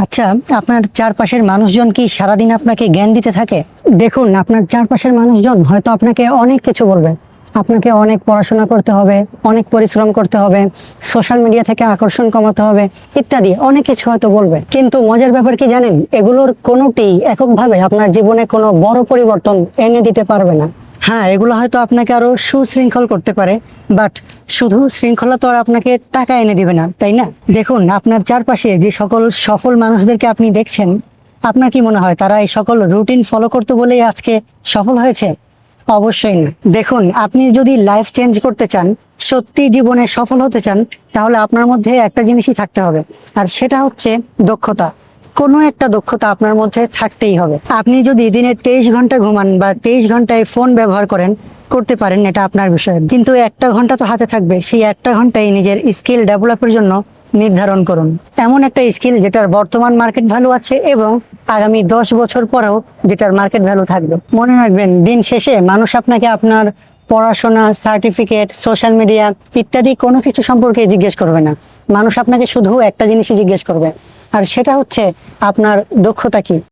আচ্ছা, আপনার চারপাশের মানুষজন কি সারাদিন আপনাকে জ্ঞান দিতে থাকে? দেখুন, আপনার চারপাশের মানুষজন হয়তো আপনাকে অনেক কিছু বলবে। আপনাকে অনেক পড়াশোনা করতে হবে, অনেক পরিশ্রম করতে হবে, সোশ্যাল মিডিয়া থেকে আকর্ষণ কমাতে হবে, ইত্যাদি অনেক কিছু হয়তো বলবে। কিন্তু মজার ব্যাপার কি জানেন, এগুলোর কোনোটি এককভাবে আপনার জীবনে কোনো বড় পরিবর্তন এনে দিতে পারবে না। হ্যাঁ, এগুলো হয়তো আপনাকে আরো সুশৃঙ্খল করতে পারে, বাট শুধু শৃঙ্খলা তো আর আপনাকে টাকা এনে দিবে না, তাই না? দেখুন, আপনার চারপাশে যে সকল সফল মানুষদেরকে আপনি দেখছেন, আপনার কি মনে হয় তারা এই সকল রুটিন ফলো করতে বলেই আজকে সফল হয়েছে? অবশ্যই না। দেখুন, আপনি যদি লাইফ চেঞ্জ করতে চান, সত্যি জীবনে সফল হতে চান, তাহলে আপনার মধ্যে একটা জিনিসই থাকতে হবে, আর সেটা হচ্ছে দক্ষতা। কোনো একটা দক্ষতা আপনার মধ্যে থাকতেই হবে। আপনি যদি দিনে 23 ঘন্টা ঘুমান বা 23 ঘন্টায় ফোন ব্যবহার করতে পারেন, এটা আপনার বিষয়, কিন্তু একটা ঘন্টা তো হাতে থাকবে। সেই একটা ঘন্টায় নিজের স্কিল ডেভেলপের জন্য নির্ধারণ করুন এমন একটা স্কিল যেটার বর্তমান মার্কেট ভ্যালু আছে এবং আগামী 10 বছর পরেও যেটার মার্কেট ভ্যালু থাকবে। মনে রাখবেন, দিন শেষে মানুষ আপনাকে আপনার পড়াশোনা, সার্টিফিকেট, সোশ্যাল মিডিয়া ইত্যাদি কোনো কিছু সম্পর্কে জিজ্ঞেস করবে না। মানুষ আপনাকে শুধু একটা জিনিসই জিজ্ঞেস করবে, আর সেটা হচ্ছে আপনার দক্ষতা কি।